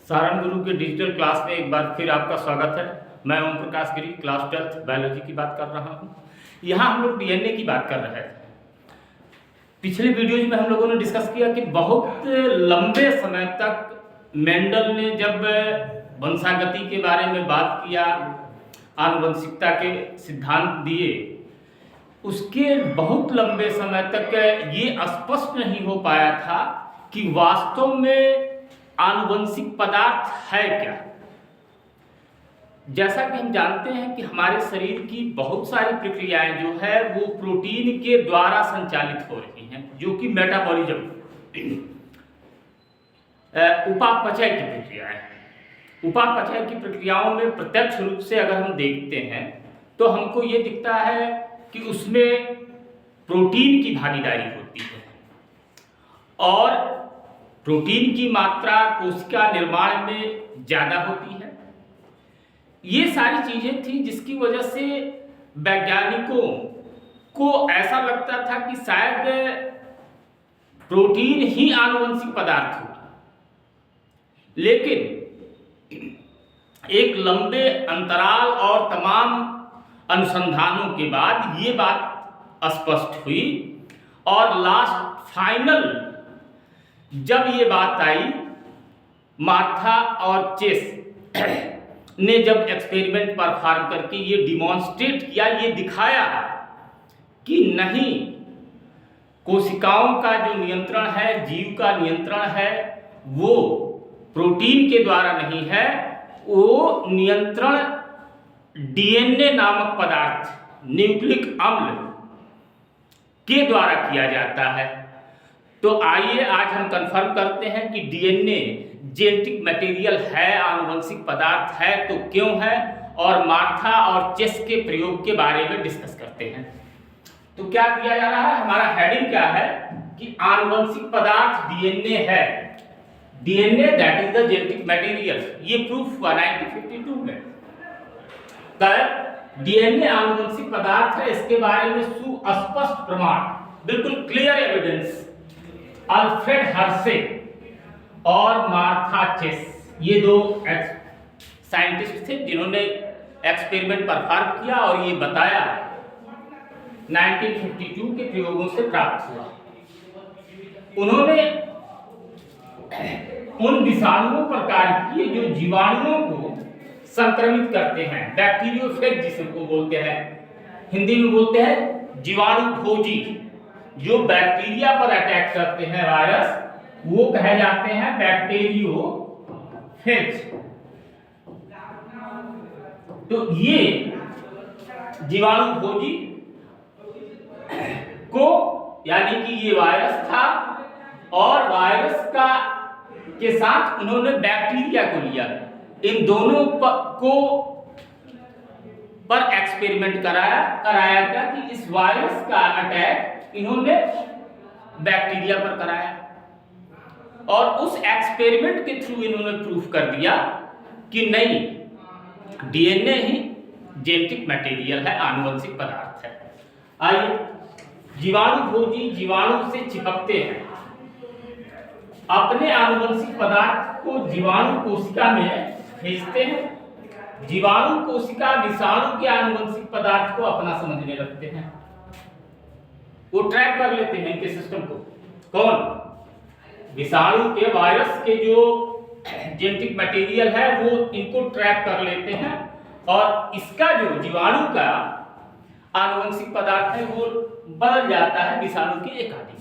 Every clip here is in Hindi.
सारण गुरु के डिजिटल क्लास में एक बार फिर आपका स्वागत है। मैं ओम प्रकाश गिरी क्लास 12th बायोलॉजी की बात कर रहा हूँ। यहाँ हम लोग डीएनए की बात कर रहे हैं। पिछले वीडियोज में हम लोगों ने डिस्कस किया कि बहुत लंबे समय तक मेंडल ने जब वंशागति के बारे में बात किया, आनुवंशिकता के सिद्धांत दिए, उसके बहुत लंबे समय तक ये स्पष्ट नहीं हो पाया था कि वास्तव में आनुवंशिक पदार्थ है क्या। जैसा कि हम जानते हैं कि हमारे शरीर की बहुत सारी प्रक्रियाएं जो है वो प्रोटीन के द्वारा संचालित हो रही हैं, जो कि मेटाबॉलिज्म उपापचय की प्रक्रियाएं। उपापचय की प्रक्रियाओं में प्रत्यक्ष रूप से अगर हम देखते हैं तो हमको ये दिखता है कि उसमें प्रोटीन की भागीदारी होती है और प्रोटीन की मात्रा कोशिका निर्माण में ज़्यादा होती है। ये सारी चीज़ें थी जिसकी वजह से वैज्ञानिकों को ऐसा लगता था कि शायद प्रोटीन ही आनुवंशिक पदार्थ होगा। लेकिन एक लंबे अंतराल और तमाम अनुसंधानों के बाद ये बात स्पष्ट हुई और लास्ट फाइनल जब ये बात आई, मार्था और चेस ने जब एक्सपेरिमेंट परफॉर्म करके ये डिमॉन्स्ट्रेट किया, ये दिखाया कि नहीं, कोशिकाओं का जो नियंत्रण है, जीव का नियंत्रण है, वो प्रोटीन के द्वारा नहीं है, वो नियंत्रण डीएनए नामक पदार्थ, न्यूक्लिक अम्ल के द्वारा किया जाता है। तो आइए आज हम कंफर्म करते हैं कि डीएनए जेनेटिक मटेरियल है, आनुवंशिक पदार्थ है, तो क्यों है, और मार्था और चेस के प्रयोग के बारे में डिस्कस करते हैं। तो क्या किया जा रहा है, हमारा हेडिंग क्या है कि आनुवंशिक पदार्थ डीएनए है। DNA that is the genetic material. ये प्रूफ हुआ 1952 में। तब डीएनए आनुवंशिक पदार्थ है, इसके बारे में सुस्पष्ट प्रमाण, बिल्कुल क्लियर एविडेंस अल्फ्रेड हर्शे और मार्था चेस, ये दो साइंटिस्ट थे जिन्होंने एक्सपेरिमेंट परफॉर्म किया और ये बताया 1952 के प्रयोगों से प्राप्त हुआ। उन्होंने उन विषाणुओं पर कार्य किए जो जीवाणुओं को संक्रमित करते हैं, बैक्टीरियोफेज जिसको बोलते हैं, हिंदी में बोलते हैं जीवाणु भोजी। जो बैक्टीरिया पर अटैक करते हैं वायरस, वो कहे जाते हैं बैक्टीरियोफेज। तो ये जीवाणु भोजी को, यानी कि ये वायरस था और वायरस का के साथ उन्होंने बैक्टीरिया को लिया। इन दोनों पर एक्सपेरिमेंट कराया था कि इस वायरस का अटैक इन्होंने बैक्टीरिया पर कराया और उस एक्सपेरिमेंट के थ्रू इन्होंने प्रूफ कर दिया कि नहीं, डीएनए ही जेनेटिक मटेरियल है, आनुवंशिक पदार्थ है। आइए, जीवाणु भोजी जीवाणु से चिपकते हैं, अपने आनुवंशिक पदार्थ को जीवाणु कोशिका में भेजते हैं। जीवाणु कोशिका विषाणु के आनुवंशिक पदार्थ को अपना समझने लगते हैं, वो ट्रैक कर लेते हैं इनके सिस्टम को। कौन? विषाणु के, वायरस के जो जेनेटिक मटेरियल है वो इनको ट्रैक कर लेते हैं और इसका जो जीवाणु का आनुवंशिक पदार्थ है वो बदल जाता है विषाणु के एक आदि,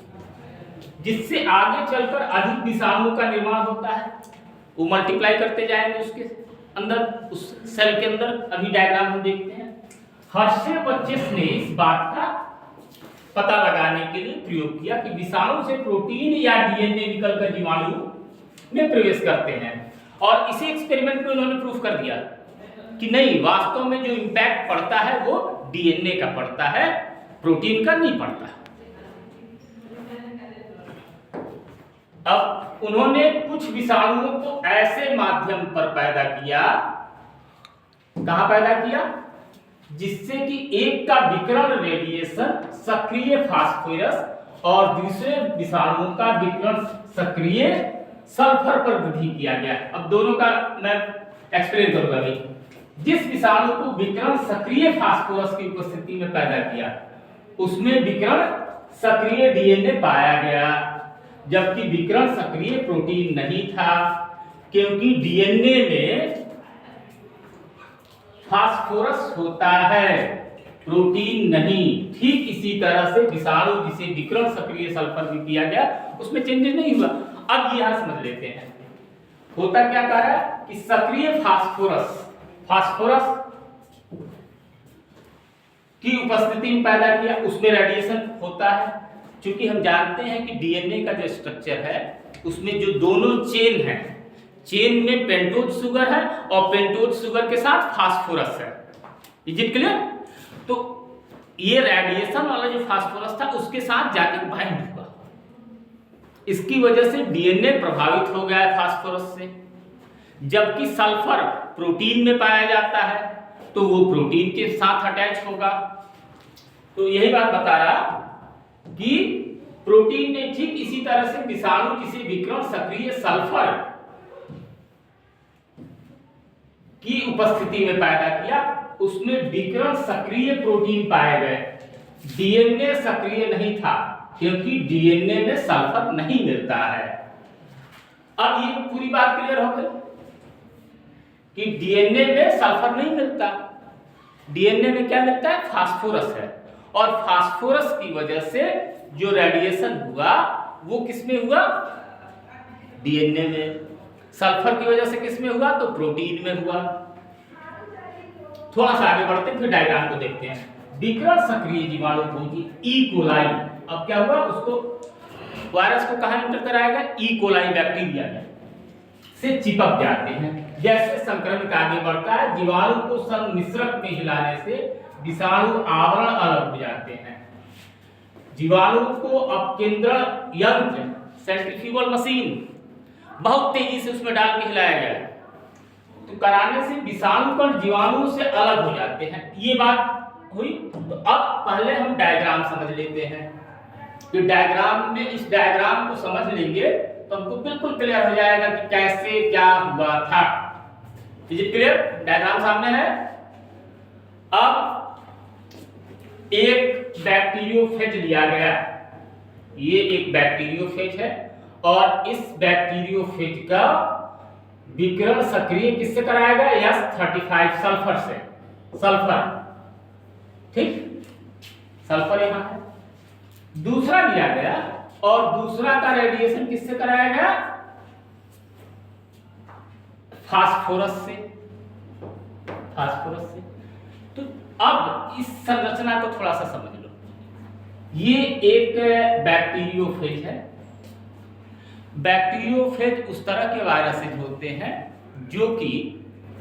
जिससे आगे चलकर अधिक विषाणुओं का निर्माण होता है। वो मल्टीप्लाई करते जाएंगे उसके अंदर, उस सेल के अंदर। अभी डायग्राम हम देखते हैं। हर्शे और चेस ने इस बात का पता लगाने के लिए प्रयोग किया कि विषाणु से प्रोटीन या डीएनए निकलकर जीवाणु में प्रवेश करते हैं, और इसी एक्सपेरिमेंट में उन्होंने प्रूफ कर दिया कि नहीं, वास्तव में जो इंपैक्ट पड़ता है वो डीएनए का पड़ता है, प्रोटीन का नहीं पड़ता। अब उन्होंने कुछ विषाणुओं को ऐसे माध्यम पर पैदा किया, कहां पैदा किया, जिससे कि एक का विकिरण रेडिएशन सक्रिय फास्फोरस और दूसरे विषाणुओं का विकिरण सक्रिय सल्फर पर वृद्धि किया गया। अब दोनों का मैं एक्सप्लेन करूंगा भाई। जिस विषाणु को विकिरण सक्रिय फास्फोरस की उपस्थिति में पैदा किया उसमें विकिरण सक्रिय डीएनए पाया गया, जबकि विकिरण सक्रिय प्रोटीन नहीं था, क्योंकि डीएनए में फास्फोरस होता है, प्रोटीन नहीं। ठीक इसी तरह से विषाणु जिसे विकिरण सक्रिय सल्फर भी किया गया उसमें चेंजेस नहीं हुआ। अब यहां समझ लेते हैं होता क्या कह रहा है कि सक्रिय फास्फोरस की उपस्थिति में पैदा किया, उसमें रेडिएशन होता है। क्योंकि हम जानते हैं कि डीएनए का जो स्ट्रक्चर है उसमें जो दोनों चेन है, चेन में पेंटोज शुगर है और पेंटोज शुगर के साथ फास्फोरस है। Is it clear? तो ये रेडिएशन वाला जो फास्फोरस था उसके साथ जाके बाइंड हुआ, इसकी वजह से डीएनए प्रभावित हो गया है फास्फोरस से। जबकि सल्फर प्रोटीन में पाया जाता है तो वो प्रोटीन के साथ अटैच होगा। तो यही बात बता रहा कि प्रोटीन ने ठीक इसी तरह से विषाणु जिसे विकिरण सक्रिय सल्फर की उपस्थिति में पैदा किया उसमें विकिरण सक्रिय प्रोटीन पाए गए, डीएनए सक्रिय नहीं था, क्योंकि डीएनए में सल्फर नहीं मिलता है। अब ये पूरी बात क्लियर हो गई कि डीएनए में सल्फर नहीं मिलता, डीएनए में क्या मिलता है? फास्फोरस है। और फास्फोरस की वजह से जो रेडिएशन हुआ वो किसमें हुआ? डीएनए में। सल्फर की वजह से किसमें हुआ? तो प्रोटीन में हुआ। थोड़ा सा आगे बढ़ते हैं, फिर डायग्राम को देखते हैं। विकिरण सक्रिय जीवाणु भोजी ई कोलाई, अब क्या हुआ? उसको वायरस को कहां एंटर कराएगा? ई कोलाई बैक्टीरिया में से चिपक जाते हैं। जैसे संक्रमण आगे बढ़ता है जीवाणु को संमिश्रक में हिलाने से विषाणु आवरण अलग हो जाते हैं। जीवाणु को अपकेंद्रण यंत्र सेंट्रीफ्यूगल मशीन बहुत तेजी से उसमें डाल के हिलाया गया तो कराने से विषाणु कण जीवाणु से अलग हो जाते हैं। ये बात हुई। तो अब पहले हम डायग्राम समझ लेते हैं कि डायग्राम में इस डायग्राम को समझ लेंगे तो हमको बिल्कुल क्लियर हो जाएगा कि कैसे क्या हुआ था। Is it clear? डायग्राम सामने है। अब एक बैक्टीरियोफेज लिया गया, ये एक बैक्टीरियोफेज है और इस बैक्टीरियोफेज का विकिरण सक्रिय किससे कराया गया? S35 सल्फर से। सल्फर, ठीक, सल्फर यहां है। दूसरा लिया गया और दूसरा का रेडिएशन किससे कराया गया? फास्फोरस से। फास्फोरस से। तो अब इस संरचना को थोड़ा सा समझ लो। ये एक बैक्टीरियोफेज है। बैक्टीरियोफेज उस तरह के वायरसेज होते हैं जो कि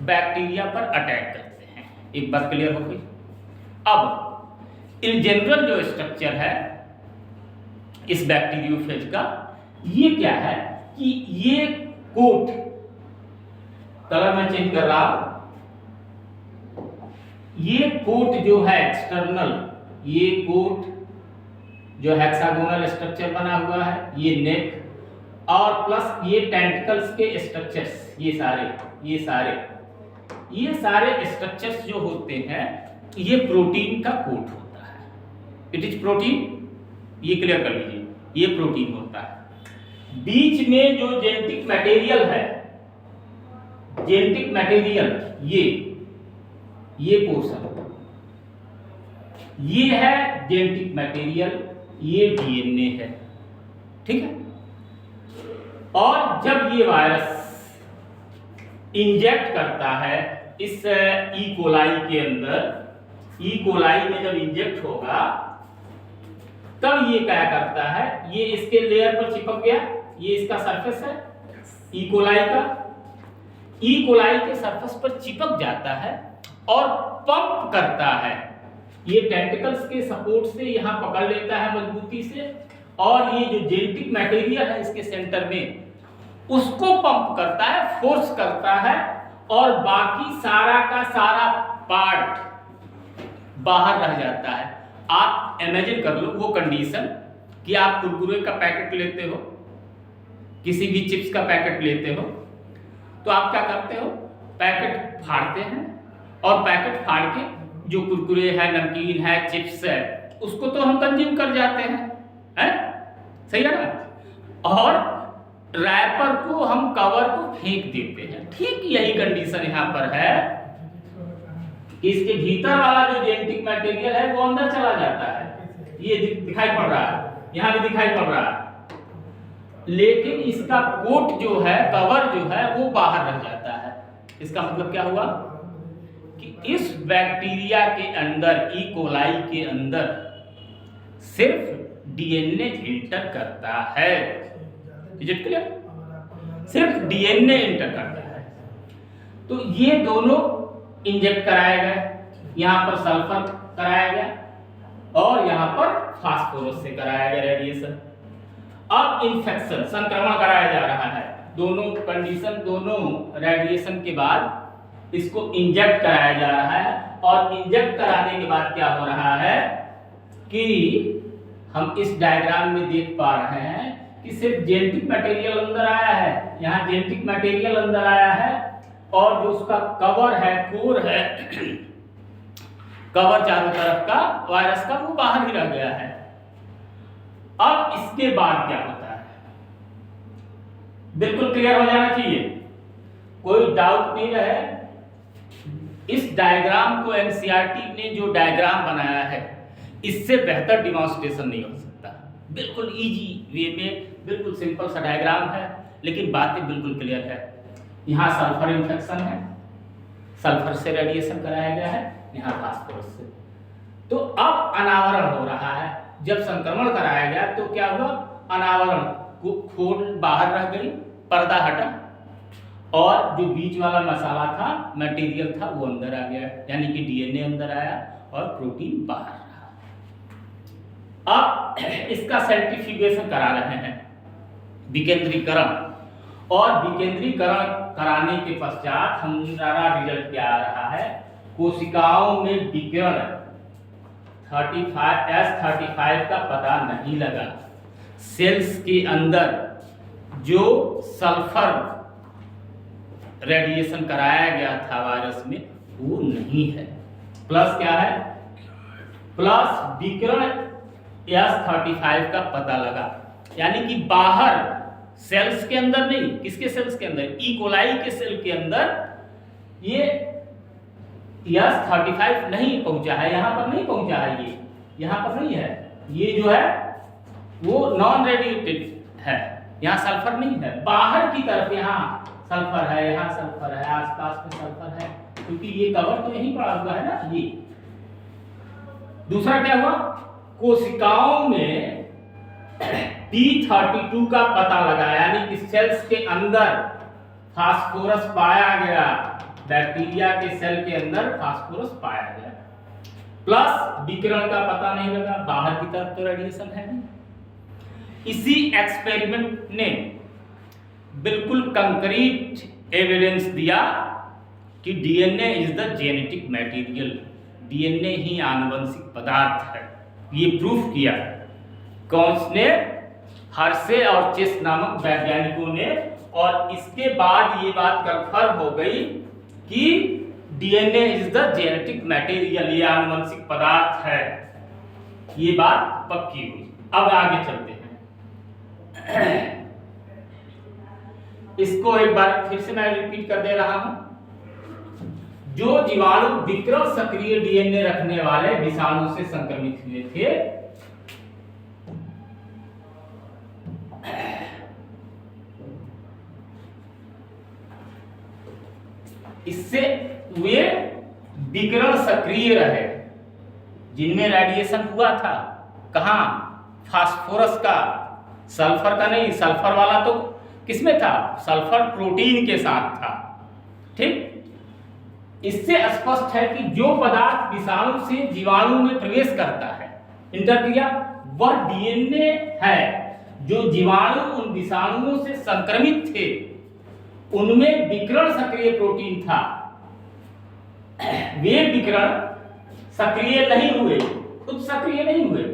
बैक्टीरिया पर अटैक करते हैं। एक बात क्लियर हो गई। अब इन जनरल जो स्ट्रक्चर है इस बैक्टीरियोफेज का, ये क्या है कि ये कोट, कलर मैं चेंज कर रहा हूं, ये कोट जो है एक्सटर्नल, ये कोट जो हेक्सागोनल स्ट्रक्चर बना हुआ है, ये नेक और प्लस ये टेंटिकल्स के स्ट्रक्चर्स, ये सारे स्ट्रक्चर्स जो होते हैं ये प्रोटीन का कोट होता है। इट इज प्रोटीन, ये क्लियर कर लीजिए, ये प्रोटीन होता है। बीच में जो जेनेटिक मटेरियल है, जेनेटिक मटेरियल, ये पोर्शन, ये है जेनेटिक मटेरियल, ये डीएनए है, ठीक है। और जब ये वायरस इंजेक्ट करता है इस ई कोलाई के अंदर, ई कोलाई में जब इंजेक्ट होगा तब ये क्या करता है, ये इसके लेयर पर चिपक गया, ये इसका सरफेस है ई कोलाई का, ई कोलाई के सरफेस पर चिपक जाता है और पंप करता है। ये टेंटिकल्स के सपोर्ट से यहां पकड़ लेता है मजबूती से और ये जो जेनेटिक मटेरियल है इसके सेंटर में उसको पंप करता है, फोर्स करता है और बाकी सारा का सारा पार्ट बाहर रह जाता है। आप इमेजिन कर लो वो कंडीशन कि आप कुरकुरे का पैकेट लेते हो, किसी भी चिप्स का पैकेट लेते हो तो आप क्या करते हो, पैकेट फाड़ते हैं और पैकेट फाड़ के जो कुरकुरे है, नमकीन है, चिप्स है, उसको तो हम कंज्यूम कर जाते हैं, सही है ना, और रैपर को हम, कवर को फेंक देते हैं। ठीक यही कंडीशन यहाँ पर है, इसके भीतर वाला जो जेनेटिक मटेरियल है वो अंदर चला जाता है, ये दिखाई पड़ रहा है, यहाँ भी दिखाई पड़ रहा है, लेकिन इसका कोट जो है, कवर जो है वो बाहर रह जाता है। इसका मतलब क्या हुआ कि इस बैक्टीरिया के अंदर, ई कोलाई के अंदर सिर्फ डीएनए इंटर करता है। Is it clear? सिर्फ डीएनए इंटर करता है। तो ये दोनों इंजेक्ट कराया गया, यहां पर सल्फर कराया गया और यहां पर फास्फोरस से कराया गया रेडिएशन। अब इन्फेक्शन, संक्रमण कराया जा रहा है, दोनों कंडीशन, दोनों रेडिएशन के बाद इसको इंजेक्ट कराया जा रहा है, और इंजेक्ट कराने के बाद क्या हो रहा है कि हम इस डायग्राम में देख पा रहे हैं कि सिर्फ जेनेटिक मटेरियल अंदर आया है, यहाँ जेनेटिक मटेरियल अंदर आया है, और जो उसका कवर है, कोर है, कवर चारों तरफ का वायरस का, वो बाहर ही रह गया है। अब इसके बाद क्या होता है, बिल्कुल क्लियर हो जाना चाहिए, कोई डाउट नहीं रहे। इस डायग्राम को एनसीईआरटी ने जो डायग्राम बनाया है, इससे बेहतर डिमॉन्स्ट्रेशन नहीं हो सकता। बिल्कुल इजी वे में, बिल्कुल सिंपल सा डायग्राम है, लेकिन बातें बिल्कुल क्लियर है। यहाँ सल्फर इन्फेक्शन है, सल्फर से रेडिएशन कराया गया है, यहाँ फास्फोरस से। तो अब अनावरण हो रहा है, जब संक्रमण कराया गया तो क्या हुआ, अनावरण, खोल बाहर रह गई, पर्दा हटा, और जो बीच वाला मसाला था, मटेरियल था, वो अंदर आ गया, यानी कि डीएनए अंदर आया और प्रोटीन बाहर रहा। अब इसका साइंटिफिकेशन करा रहे हैं, विकेंद्रीकरण, और विकेंद्रीकरण कराने के पश्चात हमारा रिजल्ट क्या आ रहा है, कोशिकाओं में विकिरण S35 का पता नहीं लगा। सेल्स के अंदर जो सल्फर रेडिएशन कराया गया था वायरस में, वो नहीं है। प्लस क्या है, प्लस विकिरण S35 का पता लगा, यानी कि बाहर सेल्स के अंदर नहीं, किसके सेल्स के अंदर, ई कोलाई के सेल के अंदर ये S35 नहीं पहुंचा है, यहां पर नहीं पहुंचा है, ये यहां पर नहीं है, ये जो है वो नॉन रेडिएटेड है, यहाँ सल्फर नहीं है। बाहर की तरफ यहाँ सल्फर है, यहाँ सल्फर है, आसपास में सल्फर है, क्योंकि ये कवर तो यहीं पड़ा हुआ है ना। ये दूसरा क्या हुआ, कोशिकाओं में P32 का पता लगा, यानी कि सेल्स के अंदर फास्फोरस पाया गया, बैक्टीरिया के सेल के अंदर फास्फोरस पाया गया। प्लस विकिरण का पता नहीं लगा, बाहर की तरफ तो रेडिएशन है नहीं। इसी एक्सपेरिमेंट ने बिल्कुल कंक्रीट एविडेंस दिया कि DNA is the genetic material, DNA ही आनुवंशिक पदार्थ है, ये प्रूफ किया कौन ने, हर्शे और चेस नामक वैज्ञानिकों ने। और इसके बाद ये बात कंफर्म हो गई कि DNA is the genetic material, ये आनुवंशिक पदार्थ है, ये बात पक्की हुई। अब आगे चलते हैं, इसको एक बार फिर से मैं रिपीट कर दे रहा हूं। जो जीवाणु विकिरण सक्रिय डीएनए रखने वाले विषाणु से संक्रमित हुए थे, इससे वे विकिरण सक्रिय रहे, जिनमें रेडिएशन हुआ था, कहां, फास्फोरस का, सल्फर का नहीं। सल्फर वाला तो किसमें था, सल्फर प्रोटीन के साथ था, ठीक। इससे स्पष्ट है कि जो पदार्थ विषाणु से जीवाणु में प्रवेश करता है, इंटर किया, वह डीएनए है। जो जीवाणु उन विषाणुओं से संक्रमित थे, उनमें विकिरण सक्रिय प्रोटीन था, वे विकिरण सक्रिय नहीं हुए, खुद सक्रिय नहीं हुए।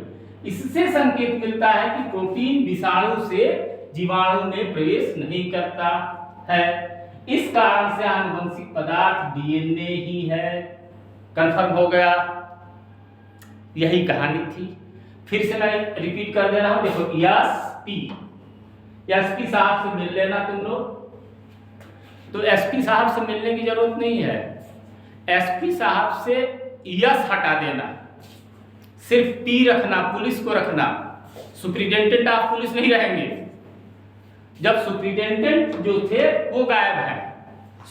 इससे संकेत मिलता है कि प्रोटीन विषाणु से जीवाणु में प्रवेश नहीं करता है। इस कारण से आनुवंशिक पदार्थ डीएनए ही है। कंफर्म हो गया? यही कहानी थी। फिर से मैं रिपीट कर दे रहा हूं, देखो एसपी साहब से मिल लेना तुम लोग। तो एसपी साहब से मिलने की जरूरत नहीं है, एसपी साहब से यस हटा देना, सिर्फ पी रखना, पुलिस को रखना। सुप्रिटेंडेंट ऑफ पुलिस नहीं रहेंगे। जब सुप्रिटेंडेंट जो थे वो गायब है,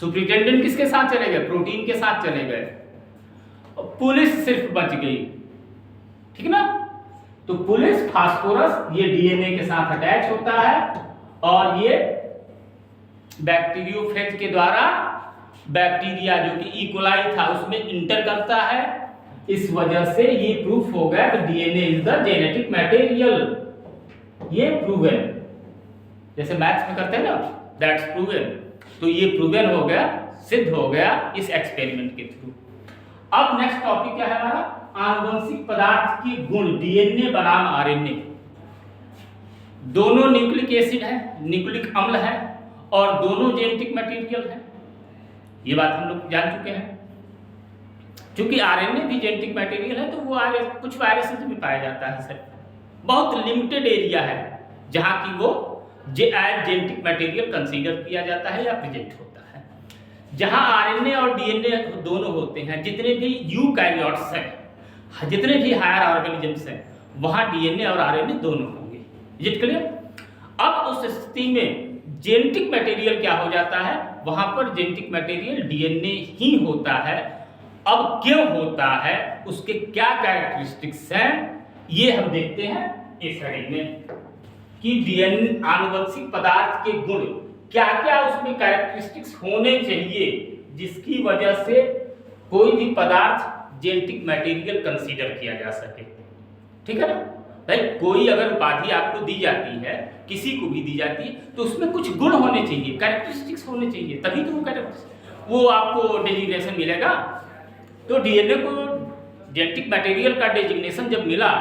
सुप्रिटेंडेंट किसके साथ चले गए? प्रोटीन के साथ चले गए, पुलिस सिर्फ बच गई। ठीक ना? तो पुलिस फास्फोरस ये डीएनए के साथ अटैच होता है और ये बैक्टीरियोफेज के द्वारा बैक्टीरिया जो कि इकोलाई था उसमें इंटर करता है। इस वजह से ये प्रूफ हो गया कि DNA is the genetic material. ये प्रूवन, जैसे मैथ्स में करते हैं ना, दैट्स प्रूवन। तो ये प्रूवन हो गया, सिद्ध हो गया इस एक्सपेरिमेंट के थ्रू। अब नेक्स्ट टॉपिक क्या है हमारा? आनुवंशिक पदार्थ के गुण, डीएनए बनाम आरएनए। दोनों न्यूक्लिक एसिड है, न्यूक्लिक अम्ल है और दोनों जेनेटिक मटेरियल है। ये बात हम लोग जान चुके हैं। क्योंकि आरएनए भी जेनेटिक मटेरियल है तो वो कुछ वायरसेस में पाया जाता है सर। बहुत लिमिटेड एरिया है जहां की वो एज जेनेटिक मटेरियल कंसीडर किया जाता है या प्रेजेंट होता है। जहां आरएनए और डीएनए दोनों होते हैं, जितने भी यूकैरियोट्स हैं, जितने भी हायर ऑर्गेनिजम्स हैं, वहां डीएनए और आरएनए दोनों होंगे। Is it clear? अब उस स्थिति में जेनेटिक मटेरियल क्या हो जाता है? वहां पर जेनेटिक मटेरियल डीएनए ही होता है। अब क्यों होता है, उसके क्या कैरेक्टरिस्टिक्स हैं, ये हम देखते हैं इस स्टडी में कि डीएनए आनुवंशिक पदार्थ के गुण क्या क्या उसमें कैरेक्टरिस्टिक्स होने चाहिए जिसकी वजह से कोई भी पदार्थ जेनेटिक मटेरियल कंसीडर किया जा सके। ठीक है ना भाई? कोई अगर उपाधि आपको दी जाती है, किसी को भी दी जाती है, तो उसमें कुछ गुण होने चाहिए, कैरेक्टरिस्टिक्स होने चाहिए, तभी तो वो आपको डेजिग्नेशन मिलेगा। तो डीएनए को जेनेटिक मटेरियल का डेजिग्नेशन जब मिला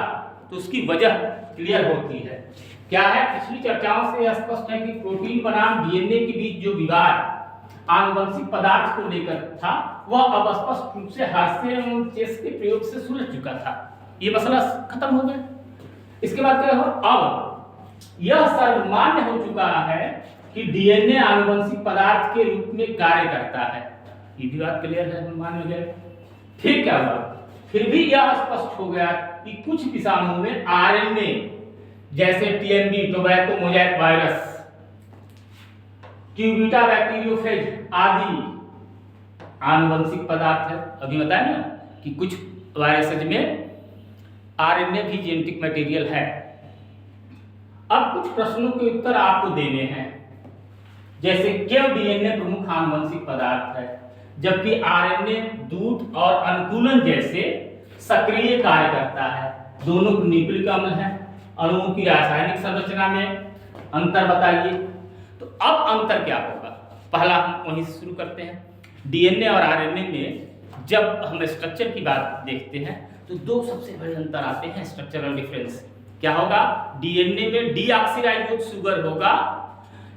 तो उसकी वजह क्लियर होती है। क्या है? पिछली चर्चाओं से स्पष्ट है कि प्रोटीन बनाम डीएनए के बीच जो विवाद आनुवंशिक पदार्थ को लेकर था, वह अब स्पष्ट रूप से हास्य और चेस के प्रयोग से सुलझ चुका था। ये मसला खत्म हो गया। इसके बाद क्या हो? अब यह सर्वमान्य हो चुका है कि डीएनए आनुवंशिक पदार्थ के रूप में कार्य करता है। ये भी बात क्लियर है, हम मान गए। फिर क्या हुआ? फिर भी यह स्पष्ट हो गया कि कुछ विषाणुओं में आरएनए जैसे TMV, tobacco mosaic virus, Q beta bacteriophage आदि आनुवंशिक पदार्थ है। अभी बताया ना कि कुछ वायरसेज में आरएनए भी जेनेटिक मटेरियल है। अब कुछ प्रश्नों के उत्तर आपको देने हैं, जैसे क्यों डीएनए प्रमुख आनुवंशिक पदार्थ है जबकि आरएनए दूत और अनुकूलन जैसे सक्रिय कार्य करता है। दोनों न्यूक्लिक अम्ल हैं। अणुओं की रासायनिक संरचना में अंतर बताइए। तो अब अंतर क्या होगा? पहला हम वहीं से शुरू करते हैं। डीएनए और आरएनए में जब हम स्ट्रक्चर की बात देखते हैं तो दो सबसे बड़े अंतर आते हैं स्ट्रक्चरल डिफरेंस। क्या होगा? डीएनए में डीऑक्सीराइबोज शुगर होगा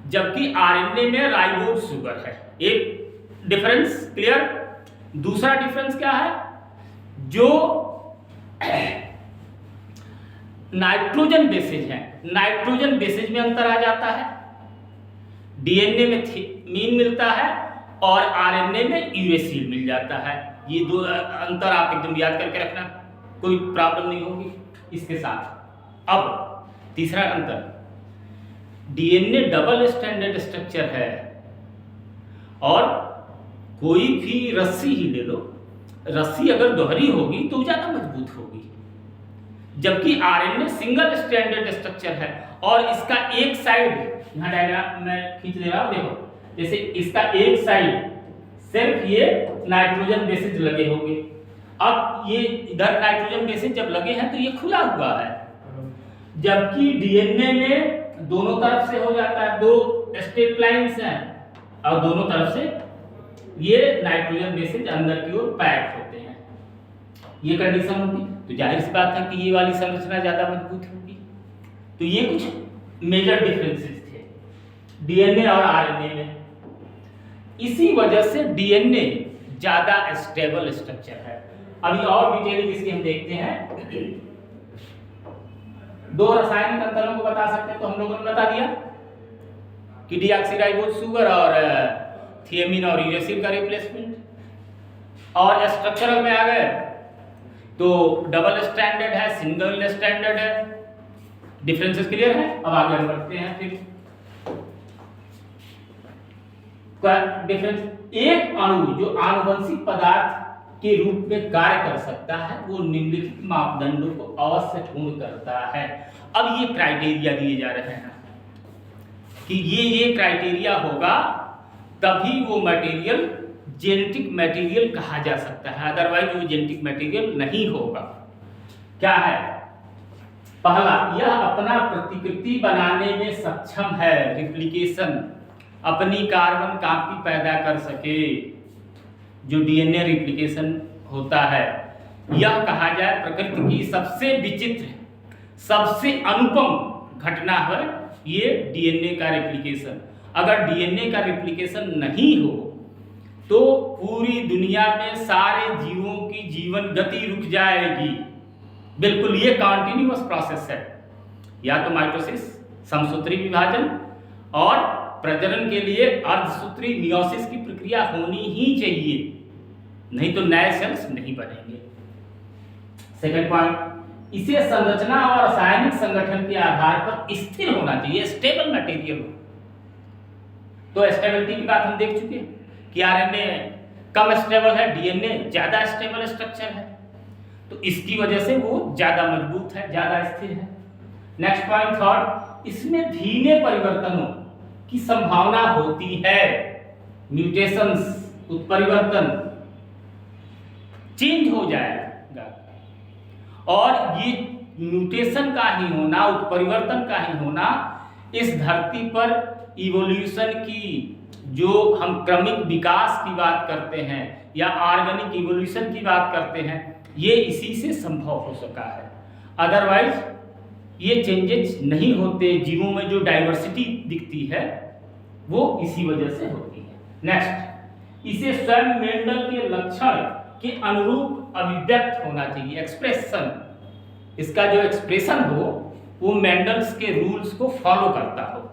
जबकि आरएनए में राइबोज शुगर है। एक डिफरेंस क्लियर। दूसरा डिफरेंस क्या है? जो नाइट्रोजन बेसेज है, नाइट्रोजन बेसेज में अंतर आ जाता है। डीएनए में थीमीन मिलता है और आरएनए में यूरेसिल मिल जाता है। ये दो अंतर आप एकदम याद करके रखना, कोई प्रॉब्लम नहीं होगी इसके साथ। अब तीसरा अंतर, डीएनए डबल स्ट्रैंडेड स्ट्रक्चर है और कोई भी रस्सी ही ले लो, रस्सी अगर दोहरी होगी तो ज़्यादा मजबूत होगी, जबकि आरएनए सिंगल स्ट्रैंडेड स्ट्रक्चर है और इसका एक साइड, यहाँ डायग्राम मैं खींच ले रहा हूँ, देखो जैसे इसका एक साइड सिर्फ ये नाइट्रोजन बेसेज लगे होंगे। अब ये इधर नाइट्रोजन बेसेज जब लगे हैं तो ये खुला हुआ है, जबकि डीएनए में दोनों तरफ से हो जाता है, दो स्ट्रेट लाइंस हैं और दोनों तरफ से ये नाइट्रोजन बेसेज अंदर की ओर पैक होते हैं। ये कंडीशन होगी तो जाहिर सी बात है कि ये वाली संरचना ज्यादा मजबूत होगी। तो ये कुछ मेजर डिफरेंसेस थे। डीएनए और आरएनए में। इसी वजह से डीएनए ज्यादा स्टेबल स्ट्रक्चर है। अभी और डिटेलिंग इसकी हम देखते हैं। दो रासायनिक अंतरों को बता सकते हैं, तो हम लोगों ने बता दिया कि डीऑक्सीराइबोज शुगर और थियामिन और यूरेसिल का रिप्लेसमेंट। और स्ट्रक्चरल में आ गए तो डबल स्टैंडर्ड है, सिंगल स्टैंडर्ड है। डिफरेंसेस क्लियर है। अब आगे हम बढ़ते हैं। फिर डिफरेंस, एक अणु जो आनुवंशिक पदार्थ के रूप में कार्य कर सकता है वो निम्नलिखित मापदंडों को अवश्य पूर्ण करता है। अब ये क्राइटेरिया दिए जा रहे हैं कि ये क्राइटेरिया होगा तभी वो मटेरियल जेनेटिक मटेरियल कहा जा सकता है, अदरवाइज वो जेनेटिक मटेरियल नहीं होगा। क्या है? पहला, यह अपना प्रतिकृति बनाने में सक्षम है, रिप्लिकेशन, अपनी कार्बन कॉपी पैदा कर सके, जो डीएनए रिप्लिकेशन होता है। यह कहा जाए प्रकृति की सबसे विचित्र, सबसे अनुपम घटना है ये डीएनए का रिप्लिकेशन। अगर डीएनए का रिप्लिकेशन नहीं हो तो पूरी दुनिया में सारे जीवों की जीवन गति रुक जाएगी। बिल्कुल ये कॉन्टिन्यूअस प्रोसेस है। या तो माइटोसिस, समसूत्री विभाजन, और प्रजनन के लिए अर्धसूत्री मियोसिस की प्रक्रिया होनी ही चाहिए, नहीं तो नए सेल्स नहीं बनेंगे। सेकंड पॉइंट, इसे संरचना और रासायनिक संगठन के आधार पर स्थिर होना चाहिए, स्टेबल मटेरियल हो। तो स्टेबिलिटी की बात हम देख चुके हैं कि आरएनए कम स्टेबल है, डीएनए ज्यादा स्टेबल स्ट्रक्चर है, तो इसकी वजह से वो ज्यादा मजबूत है, ज्यादा स्थिर है। नेक्स्ट पॉइंट थर्ड, इसमें धीमे परिवर्तनों की संभावना होती है, म्यूटेशंस, उत्परिवर्तन, चेंज हो जाएगा। और ये म्यूटेशन का ही होना, उत्परिवर्तन का ही होना इस धरती पर इवोल्यूशन की, जो हम क्रमिक विकास की बात करते हैं या ऑर्गेनिक इवोल्यूशन की बात करते हैं, ये इसी से संभव हो सका है। अदरवाइज ये चेंजेस नहीं होते, जीवों में जो डाइवर्सिटी दिखती है वो इसी वजह से होती है। नेक्स्ट, इसे स्वयं मेंडल के लक्षण के अनुरूप अभिव्यक्त होना चाहिए, एक्सप्रेशन। इसका जो एक्सप्रेशन हो वो मेंडल्स के रूल्स को फॉलो करता हो।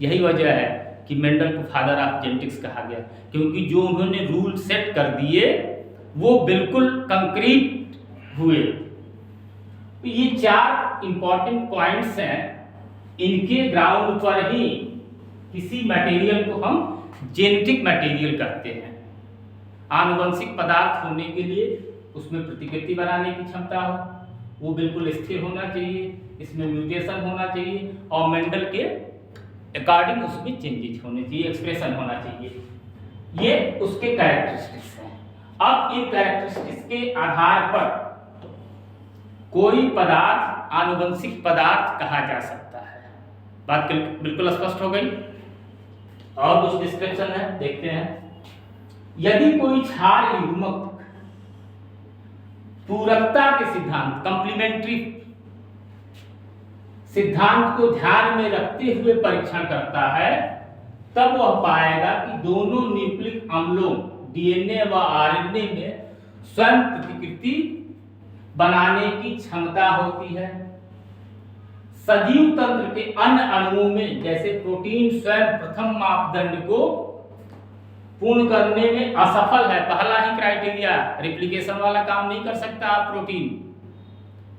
यही वजह है कि मेंडल को फादर ऑफ जेनेटिक्स कहा गया, क्योंकि जो उन्होंने रूल सेट कर दिए वो बिल्कुल कंक्रीट हुए। तो ये चार इंपॉर्टेंट पॉइंट्स हैं, इनके ग्राउंड पर ही किसी मटेरियल को हम जेनेटिक मटेरियल कहते हैं। आनुवंशिक पदार्थ होने के लिए उसमें प्रतिकृति बनाने की क्षमता हो, वो बिल्कुल स्थिर होना चाहिए, इसमें म्यूटेशन होना चाहिए, और मेंडल के अकॉर्डिंग उसमें चेंजेस होने चाहिए, एक्सप्रेशन होना चाहिए। ये उसके कैरेक्टरिस्टिक्स हैं। अब इन कैरेक्टरिस्टिक्स के आधार पर कोई पदार्थ आनुवंशिक पदार्थ कहा जा सकता है। बात बिल्कुल स्पष्ट हो गई। और कुछ डिस्क्रिप्शन है, देखते हैं। यदि कोई क्षार युग्मक पूरकता के सिद्धांत, कंप्लीमेंट्री सिद्धांत को ध्यान में रखते हुए परीक्षण करता है, तब वह पाएगा कि दोनों न्यूक्लिक अम्लों डीएनए व आरएनए में स्वयं प्रतिकृति बनाने की क्षमता होती है। सजीव तंत्र के अन्य अणुओं में जैसे प्रोटीन स्वयं प्रथम मापदंड को पूर्ण करने में असफल है। पहला ही क्राइटेरिया, रिप्लिकेशन वाला काम नहीं कर सकता आप।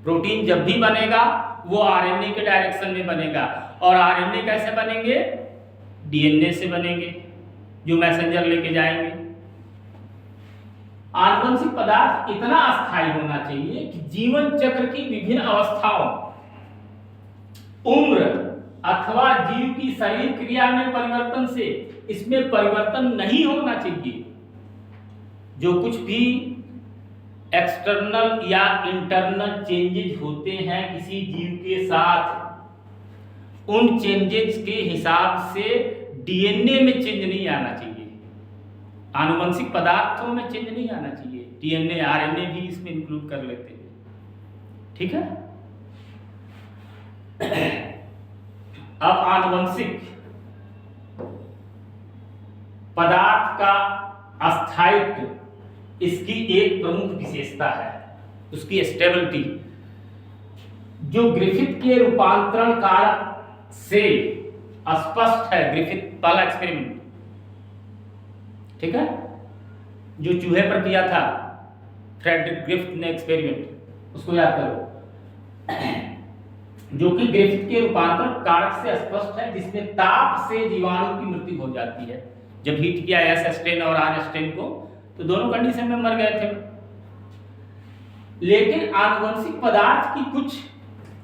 प्रोटीन जब भी बनेगा वो आरएनए के डायरेक्शन में बनेगा, और आरएनए कैसे बनेंगे? डीएनए से बनेंगे, जो मैसेंजर लेके जाएंगे। आनुवंशिक पदार्थ इतना अस्थायी होना चाहिए कि जीवन चक्र की विभिन्न अवस्थाओं, उम्र अथवा जीव की शरीर क्रिया में परिवर्तन से इसमें परिवर्तन नहीं होना चाहिए। जो कुछ भी एक्सटर्नल या इंटरनल चेंजेस होते हैं किसी जीव के साथ, उन चेंजेस के हिसाब से डीएनए में चेंज नहीं आना चाहिए, आनुवंशिक पदार्थों में चेंज नहीं आना चाहिए। डीएनए आरएनए भी इसमें इंक्लूड कर लेते हैं। ठीक है। अब आनुवंशिक पदार्थ का अस्थायित्व इसकी एक प्रमुख विशेषता है, उसकी स्टेबिलिटी, जो ग्रिफिथ के रूपांतरण कारक से स्पष्ट है। ग्रिफिथ पहला एक्सपेरिमेंट, ठीक है, जो चूहे पर किया था फ्रेडरिक ग्रिफिथ ने एक्सपेरिमेंट, उसको याद करो, जो कि ग्रिफिथ के रूपांतरण कारक से स्पष्ट है, जिसमें ताप से जीवाणु की मृत्यु हो जाती है। जब हीट किया एस स्ट्रेन और आर स्ट्रेन को, तो दोनों कंडीशन में मर गए थे। लेकिन आनुवंशिक पदार्थ की कुछ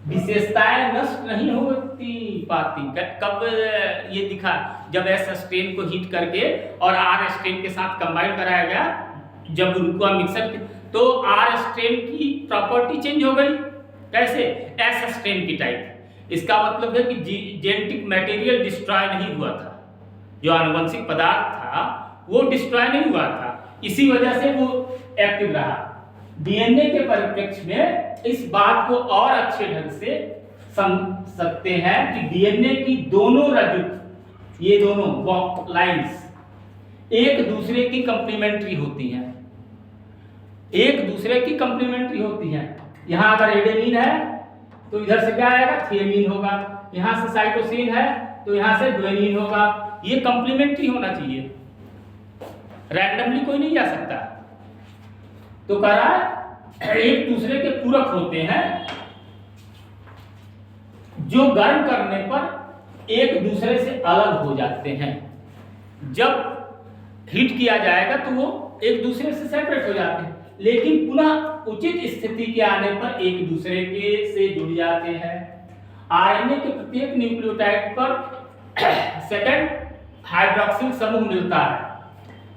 विशेषताएं नष्ट नहीं होती पाती। कब ये दिखा? जब एस स्ट्रेन को हीट करके और आर स्ट्रेन के साथ कंबाइन कराया गया, जब उनको मिक्सर, तो आर स्ट्रेन की प्रॉपर्टी चेंज हो गई। कैसे? एस स्ट्रेन की टाइप। इसका मतलब है कि जेनेटिक मटेरियल डिस्ट्रॉय नहीं हुआ था, जो आनुवंशिक पदार्थ था वो डिस्ट्रॉय नहीं हुआ था, इसी वजह से वो एक्टिव रहा। डीएनए के परिप्रेक्ष्य में इस बात को और अच्छे ढंग से समझ सकते हैं कि डीएनए की दोनों रज्जु, ये दोनों लाइंस एक दूसरे की कंप्लीमेंट्री होती हैं, एक दूसरे की कंप्लीमेंट्री होती हैं। यहां अगर एडेनिन है तो इधर से क्या आएगा? थियामिन होगा। यहां से साइटोसिन है तो यहां से ग्वानिन होगा। ये कंप्लीमेंट्री होना चाहिए, रैंडमली कोई नहीं जा सकता। तो कह रहा है एक दूसरे के पूरक होते हैं, जो गर्म करने पर एक दूसरे से अलग हो जाते हैं। जब हीट किया जाएगा तो वो एक दूसरे से सेपरेट हो जाते हैं, लेकिन पुनः उचित स्थिति के आने पर एक दूसरे के से जुड़ जाते हैं। आरएनए के प्रत्येक न्यूक्लियोटाइड पर सेकंड हाइड्रोक्सिल समूह मिलता है।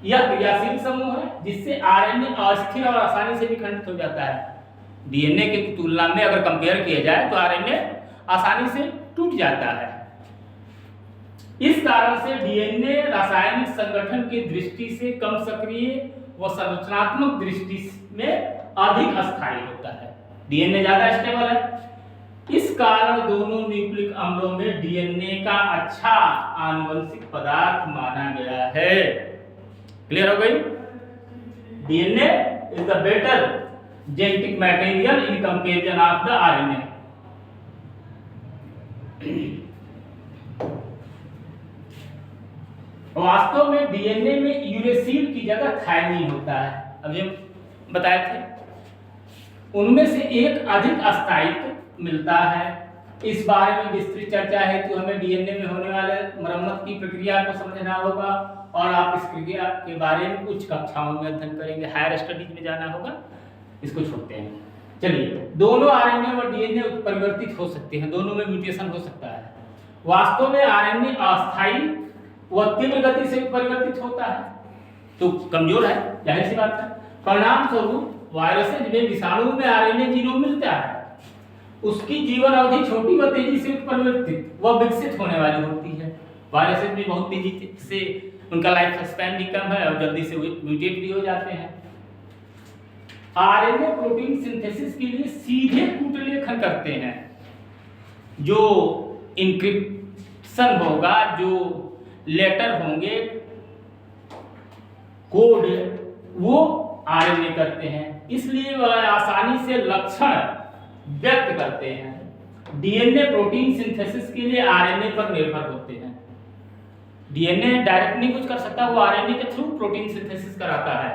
यह क्रियाशील समूह है, जिससे आरएनए अस्थिर और आसानी से भी खंडित हो जाता है। डीएनए की तुलना में अगर कंपेयर किया जाए तो आरएनए आसानी से टूट जाता है। इस कारण से डीएनए रासायनिक संगठन की दृष्टि से कम सक्रिय व संरचनात्मक दृष्टि में अधिक अस्थायी होता है। डीएनए ज्यादा स्टेबल है। इस कारण दोनों न्यूक्लिक अम्लों में डीएनए का अच्छा आनुवंशिक पदार्थ माना गया है। क्लियर हो गई? DNA is the better genetic material in comparison of the RNA. वास्तव में डीएनए में यूरेसिल की जगह थायमिन होता है, अभी हम बताए थे। उनमें से एक अधिक अस्थायित्व मिलता है। इस बारे में विस्तृत चर्चा है तो हमें डीएनए में होने वाले मरम्मत की प्रक्रिया को समझना होगा, और आप इस प्रक्रिया के बारे में कुछ कक्षाओं में अध्ययन करेंगे, हायर स्टडीज में जाना होगा, इसको छोड़ते हैं। चलिए, दोनों आरएनए और डीएनए परिवर्तित हो सकते हैं, दोनों में म्यूटेशन हो सकता है। वास्तव में आरएनए अस्थायी व तीव्र गति से परिवर्तित होता है, तो कमजोर है, जाहिर सी बात है। परिणाम स्वरूप वायरसेज में विषाणु में आरएनए जीनोम मिलता है, उसकी जीवन अवधि छोटी व तेजी से परिवर्तित व विकसित होने वाली होती है। वायरसेज में बहुत तेजी से उनका लाइफ स्पैन भी कम है और जल्दी से म्यूटेट भी हो जाते हैं। आरएनए प्रोटीन सिंथेसिस के लिए सीधे कूटलेखन करते हैं। जो इंक्रिप्शन होगा, जो लेटर होंगे, कोड, वो आरएनए करते हैं, इसलिए वह आसानी से लक्षण व्यक्त करते हैं। डीएनए प्रोटीन सिंथेसिस के लिए आरएनए पर निर्भर होते हैं। डीएनए डायरेक्ट नहीं कुछ कर सकता, वो आरएनए के थ्रू प्रोटीन सिंथेसिस कराता है।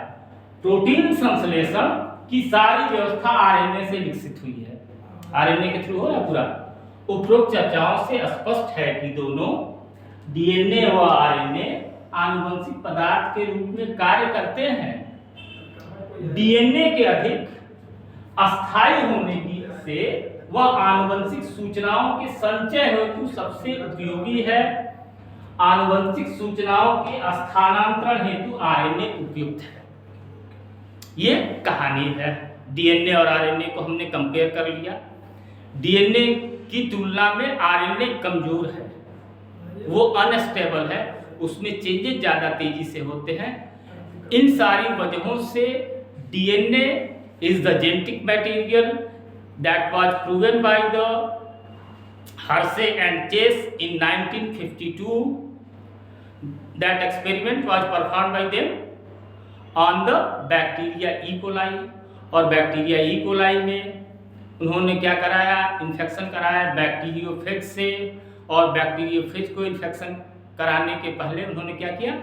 प्रोटीन संश्लेषण की सारी व्यवस्था आरएनए से विकसित हुई है, आरएनए के थ्रू हो रहा पूरा। उपरोक्त चर्चाओं से स्पष्ट है कि दोनों डीएनए व आरएनए आनुवंशिक पदार्थ के रूप में कार्य करते हैं। डीएनए के अधिक अस्थायी होने की से वह आनुवंशिक सूचनाओं के संचय हेतु सबसे उपयोगी है। आनुवंशिक सूचनाओं के स्थानांतरण हेतु आरएनए उपयुक्त है। ये कहानी है। डीएनए और आरएनए को हमने कंपेयर कर लिया। डीएनए की तुलना में आरएनए कमजोर है, वो अनस्टेबल है, उसमें चेंजेस ज़्यादा तेजी से होते हैं। इन सारी वजहों से DNA is the genetic material that was proven by the Hershey and Chase in 1952 that experiment was perform by them on the bacteria E coli. और बैक्टीरिया ई कोलाई में उन्होंने क्या कराया, इन्फेक्शन कराया बैक्टीरियोफेज से। और बैक्टीरियोफेज को इन्फेक्शन कराने के पहले उन्होंने क्या किया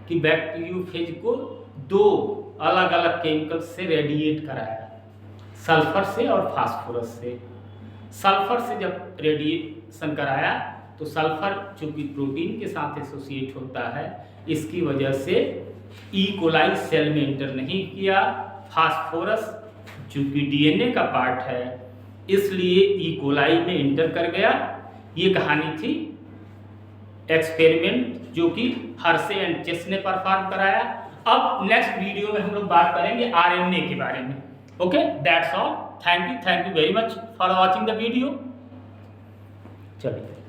कि बैक्टीरियोफेज को 2 अलग अलग केमिकल से रेडिएट कराया, सल्फर से और फास्फोरस से। सल्फर से जब रेडिएशन कराया तो सल्फर चूंकि प्रोटीन के साथ एसोसिएट होता है, इसकी वजह से ई कोलाई सेल में इंटर नहीं किया। फास्फोरस चूंकि डीएनए का पार्ट है, इसलिए ई कोलाई में इंटर कर गया। ये कहानी थी एक्सपेरिमेंट जो कि हर्शे एंड चेस ने परफॉर्म कराया। अब नेक्स्ट वीडियो में हम लोग बात करेंगे आरएनए के बारे में। Okay, that's all. Thank you very much for watching the video. चलिए।